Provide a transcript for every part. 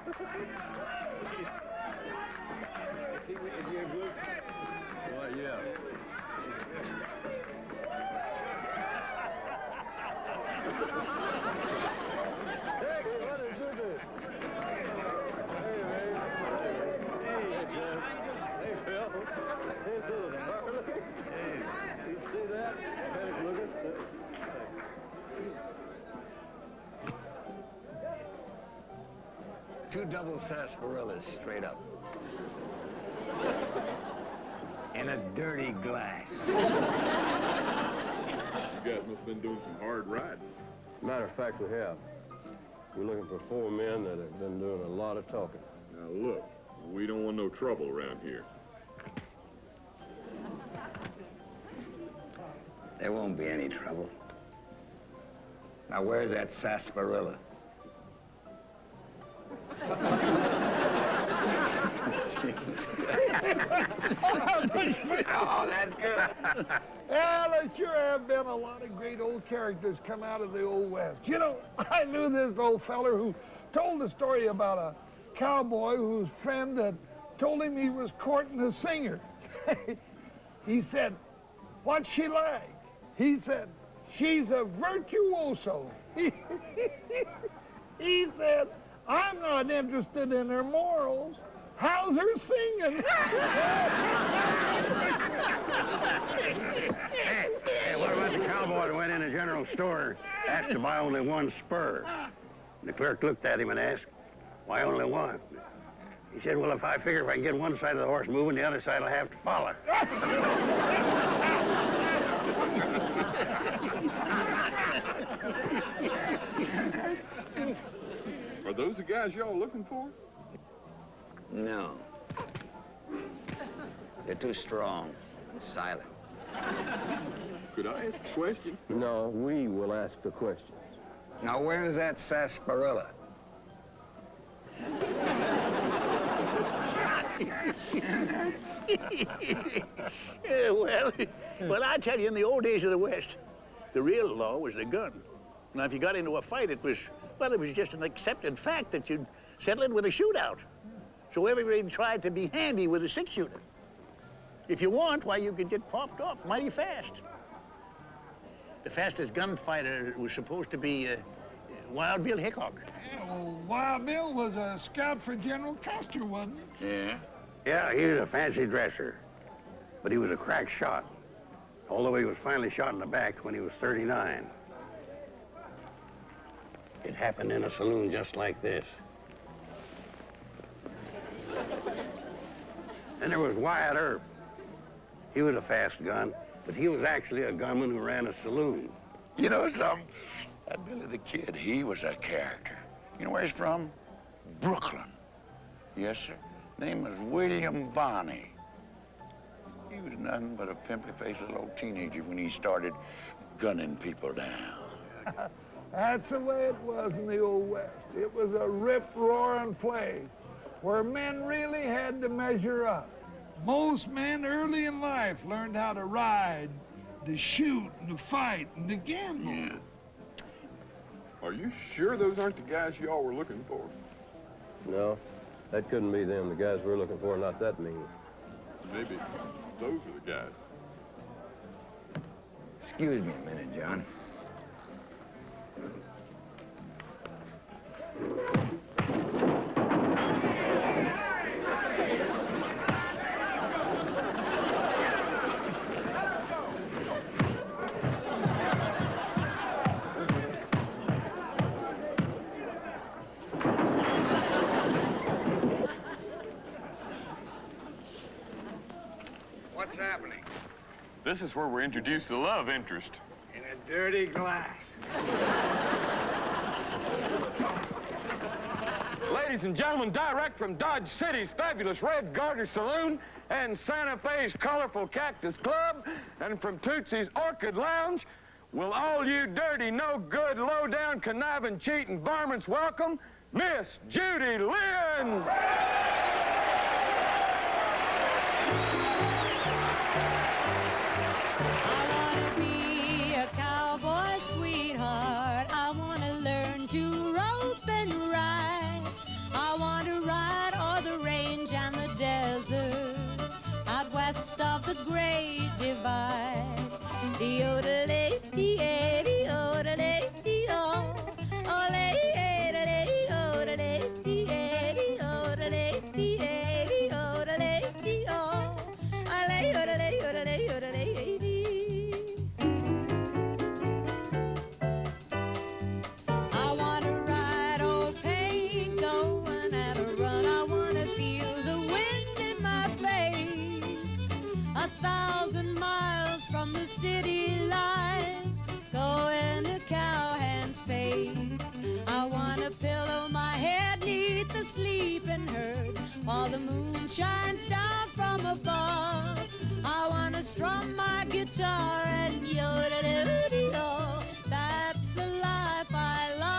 Is he a good? Well, yeah. Two double sarsaparillas straight up. In a dirty glass. You guys must have been doing some hard riding. Matter of fact, we have. We're looking for 4 men that have been doing a lot of talking. Now look, we don't want no trouble around here. There won't be any trouble. Now, where's that sarsaparilla? Oh, that's good. Well, there sure have been a lot of great old characters come out of the Old West. You know, I knew this old feller who told a story about a cowboy whose friend had told him he was courting a singer. He said, "What's she like?" He said, "She's a virtuoso." He said, "I'm not interested in her morals. How's her singing?" Hey, what about the cowboy that went in a general store, asked to buy only 1 spur? And the clerk looked at him and asked, "Why only 1?" He said, "Well, if I figure if I can get one side of the horse moving, the other side will have to follow." Are those the guys y'all looking for? No. They're too strong and silent. Could I ask a question? No, we will ask the questions. Now, where's that sarsaparilla? Well, I tell you, in the old days of the West, the real law was the gun. Now, if you got into a fight, it was just an accepted fact that you'd settle it with a shootout. So everybody tried to be handy with a 6-shooter. If you want, why, you could get popped off mighty fast. The fastest gunfighter was supposed to be Wild Bill Hickok. Yeah, well, Wild Bill was a scout for General Custer, wasn't he? Yeah? Yeah, he was a fancy dresser, but he was a crack shot, although he was finally shot in the back when he was 39. It happened in a saloon just like this. And there was Wyatt Earp. He was a fast gun, but he was actually a gunman who ran a saloon. You know something? That Billy the Kid, he was a character. You know where he's from? Brooklyn. Yes, sir. Name was William Bonney. He was nothing but a pimply-faced little old teenager when he started gunning people down. That's the way it was in the Old West. It was a rip-roaring place where men really had to measure up. Most men early in life learned how to ride, to shoot, and to fight, and to gamble. Yeah. Are you sure those aren't the guys y'all were looking for? No, that couldn't be them. The guys we're looking for are not that mean. Maybe those are the guys. Excuse me a minute, John. What's happening? This is where we introduce the love interest. In a dirty glass. Ladies and gentlemen, direct from Dodge City's fabulous Red Garter Saloon and Santa Fe's colorful Cactus Club and from Tootsie's Orchid Lounge, will all you dirty, no-good, low-down, conniving, cheating varmints welcome Miss Judy Lynn! I wanna learn to rope and ride. I wanna the sleeping herd, while the moon shines down from above. I wanna strum my guitar and yodel-doo-dee-oh. That's the life I love.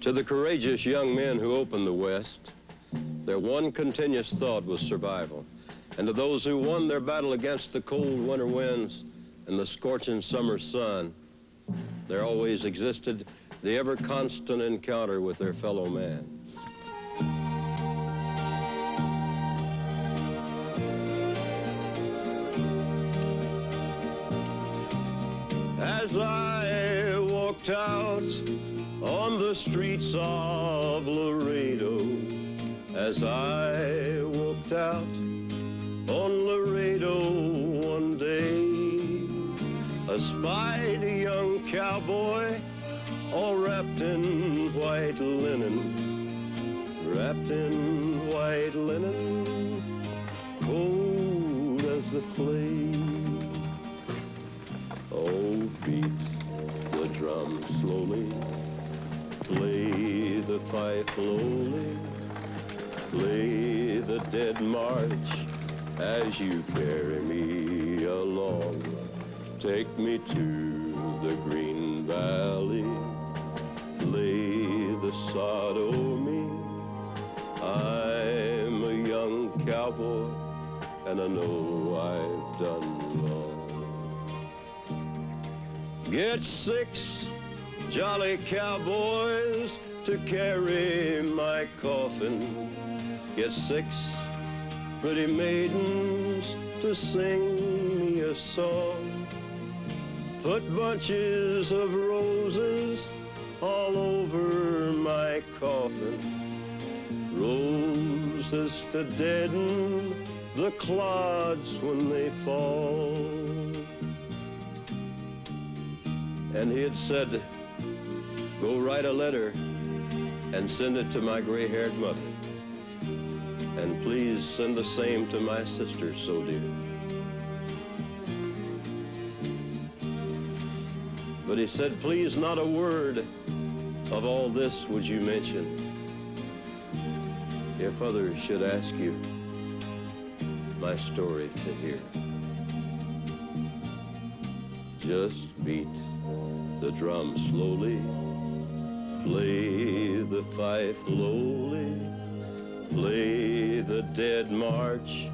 To the courageous young men who opened the West, their one continuous thought was survival. And to those who won their battle against the cold winter winds and the scorching summer sun, there always existed the ever-constant encounter with their fellow man. As I walked out on the streets of Laredo, as I walked out on Laredo one day, espied a young cowboy all wrapped in white linen, wrapped in white linen, cold as the clay. Oh, beat the drum slowly, play the fife lowly, play the dead march as you carry me along. Take me to the green valley, lay the sod o'er me. I'm a young cowboy and I know I've done wrong. Get 6 jolly cowboys to carry my coffin. Get 6 pretty maidens to sing me a song. Put bunches of roses all over my coffin, roses to deaden the clods when they fall. And he had said, go write a letter and send it to my gray-haired mother. And please send the same to my sister so dear. But he said, please, not a word of all this would you mention. If others should ask you my story to hear. Just beat the drum slowly, play the fife lowly, play the dead march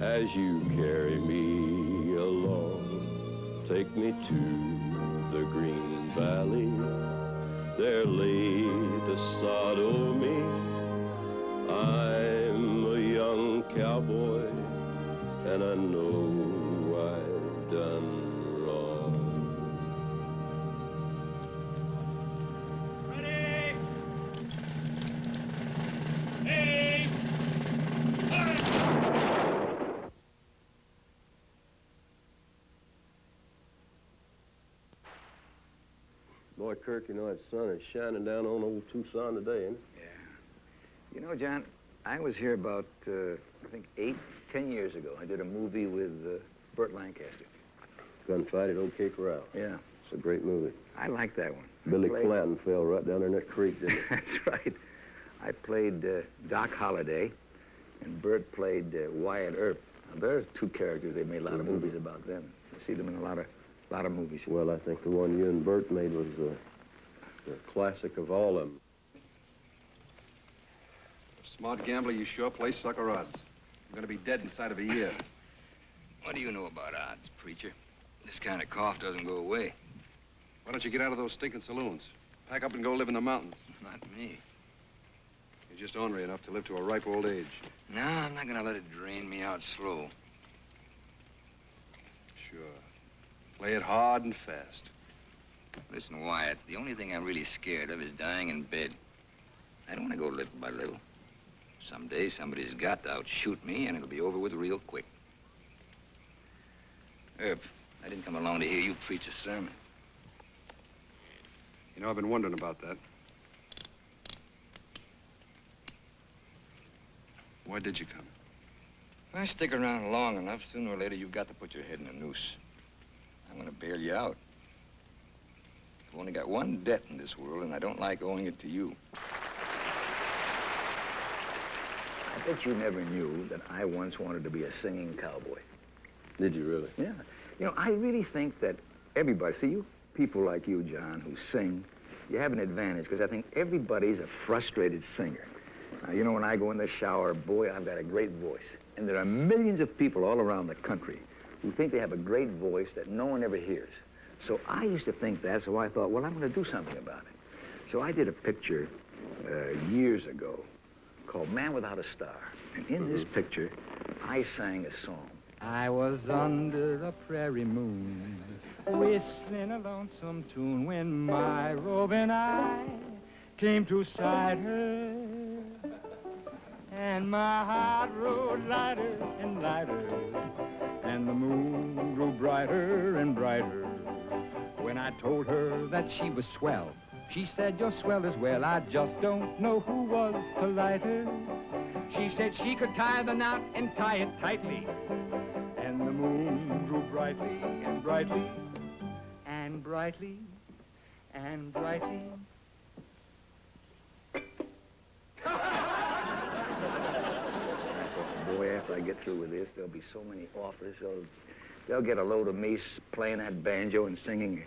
as you carry me along. Take me to the green valley, there lay the sod o'er me. I'm a young cowboy and I know I've done Boy, Kirk, you know that sun is shining down on old Tucson today, ain't it? Yeah. You know, John, I was here about, I think 10 years ago. I did a movie with Burt Lancaster. Gunfight at OK Corral. Yeah. It's a great movie. I like that one. Billy Clanton fell right down there in that creek, didn't he? That's right. I played Doc Holliday, and Burt played Wyatt Earp. Now, there's 2 characters. They made a lot of movies about them. You see them in a lot of movies. Well, I think the one you and Burt made was the classic of all of them. Smart gambler, you sure play sucker odds. You're gonna be dead inside of a year. What do you know about odds, preacher? This kind of cough doesn't go away. Why don't you get out of those stinking saloons? Pack up and go live in the mountains. Not me. You're just ornery enough to live to a ripe old age. No, I'm not gonna let it drain me out slow. Sure. Play it hard and fast. Listen, Wyatt, the only thing I'm really scared of is dying in bed. I don't want to go little by little. Someday somebody's got to outshoot me, and it'll be over with real quick. Herb, I didn't come along to hear you preach a sermon. You know, I've been wondering about that. Why did you come? If I stick around long enough, sooner or later you've got to put your head in a noose. I'm gonna bail you out. I've only got one debt in this world, and I don't like owing it to you. I bet you never knew that I once wanted to be a singing cowboy. Did you really? Yeah. You know, I really think that everybody, see, you people like you, John, who sing, you have an advantage, because I think everybody's a frustrated singer. Now, you know, when I go in the shower, boy, I've got a great voice. And there are millions of people all around the country who think they have a great voice that no one ever hears. So I used to think that, so I thought, well, I'm going to do something about it. So I did a picture years ago called Man Without a Star. And in this picture, I sang a song. I was under the prairie moon, whistling a lonesome tune when my roving eye came to sight her. And my heart rode lighter and lighter, and the moon grew brighter and brighter. When I told her that she was swell, she said, you're swell as well. I just don't know who was politer. She said she could tie the knot and tie it tightly. And the moon grew brightly and brightly and brightly and brightly. Boy, after I get through with this, there'll be so many offers. They'll get a load of me playing that banjo and singing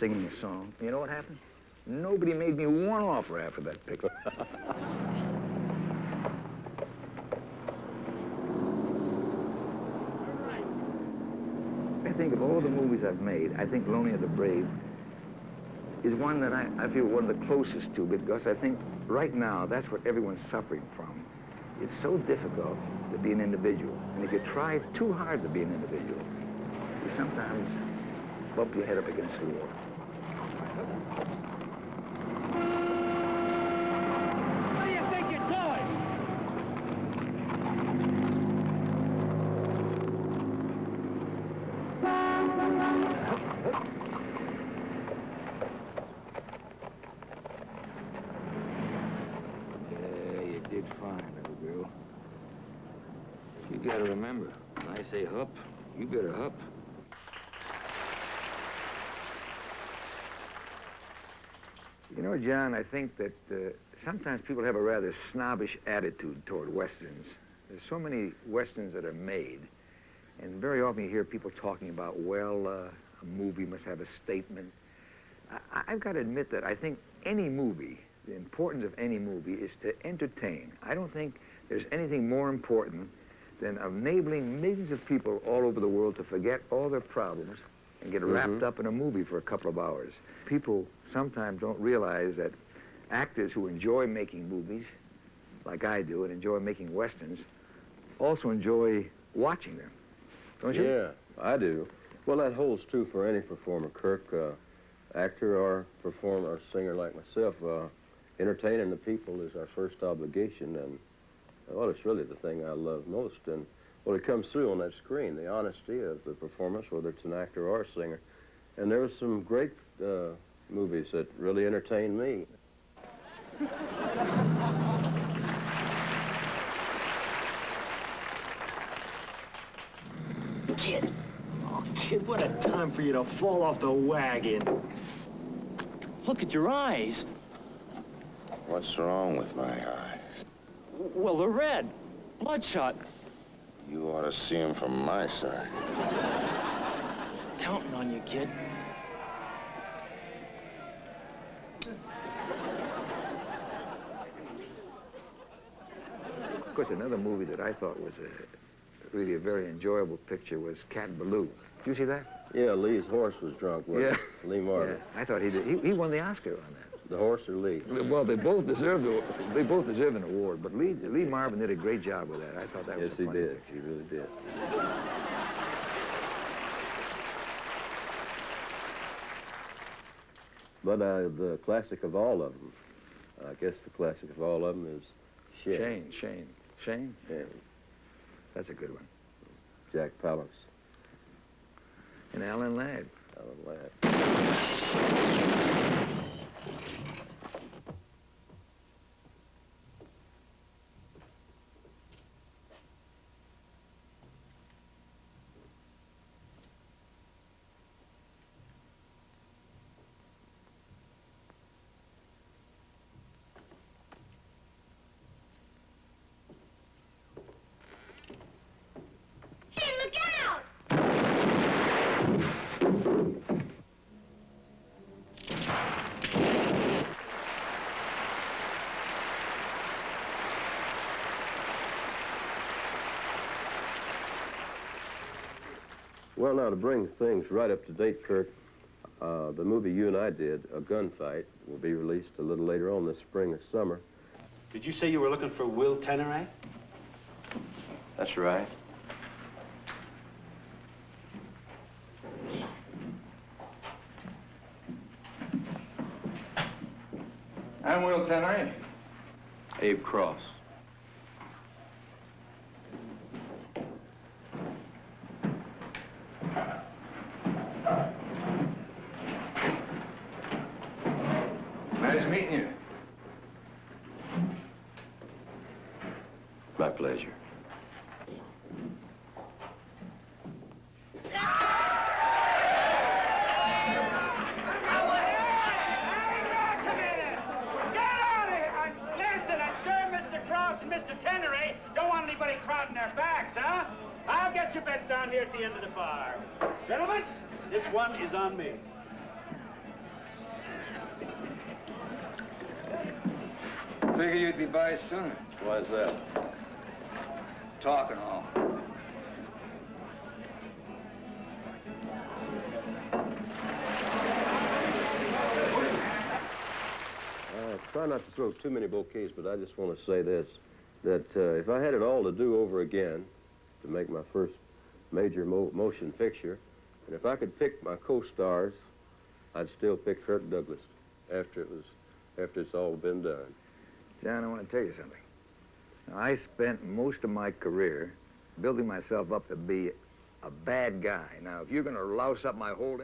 a song. You know what happened? Nobody made me one offer after that picture. I think of all the movies I've made, I think Lonely of the Brave is one that I feel one of the closest to, because I think right now that's what everyone's suffering from. It's so difficult to be an individual. And if you try too hard to be an individual, you sometimes bump your head up against the wall. What do you think you're doing? Yeah, you did fine, little girl. You gotta remember, when I say hup, you better hup. You know, John, I think that sometimes people have a rather snobbish attitude toward Westerns. There's so many Westerns that are made, and very often you hear people talking about, well, a movie must have a statement. I've got to admit that I think any movie, the importance of any movie is to entertain. I don't think there's anything more important than enabling millions of people all over the world to forget all their problems and get wrapped up in a movie for a couple of hours. People sometimes don't realize that actors who enjoy making movies, like I do, and enjoy making Westerns, also enjoy watching them. Don't you? Yeah, I do. Well, that holds true for any performer, Kirk, actor or performer or singer like myself. Entertaining the people is our first obligation, and well, it's really the thing I love most. And well, it comes through on that screen, the honesty of the performance, whether it's an actor or a singer. And there were some great movies that really entertained me. Kid. Oh, kid, what a time for you to fall off the wagon. Look at your eyes. What's wrong with my eyes? Well, they're red. Bloodshot. You ought to see him from my side. Counting on you, kid. course, another movie that I thought was really a very enjoyable picture was Cat Ballou. Did you see that? Yeah, Lee's horse was drunk, wasn't it? Lee Marvin. Yeah, I thought he did. He won the Oscar on that. The horse or Lee? Well, they both deserved an award, but Lee Marvin did a great job with that. I thought that was a funny picture. Yes, he did. He really did. But the classic of all of them, I guess the classic of all of them is Shane. Shane? That's a good one. Jack Palance. And Alan Ladd. Well, now, to bring things right up to date, Kirk, the movie you and I did, A Gunfight, will be released a little later on this spring or summer. Did you say you were looking for Will Teneray? That's right. I'm Will Teneray. Abe Cross. Nice meeting you. My pleasure. I'll get your bets down here at the end of the bar. Gentlemen, this one is on me. Figure you'd be by sooner. Why is that? Talk and all. Try not to throw too many bouquets, but I just want to say this, that if I had it all to do over again, to make my first major motion picture, and if I could pick my co-stars, I'd still pick Kirk Douglas after it's all been done. John, I want to tell you something. Now, I spent most of my career building myself up to be a bad guy. Now, if you're going to louse up my whole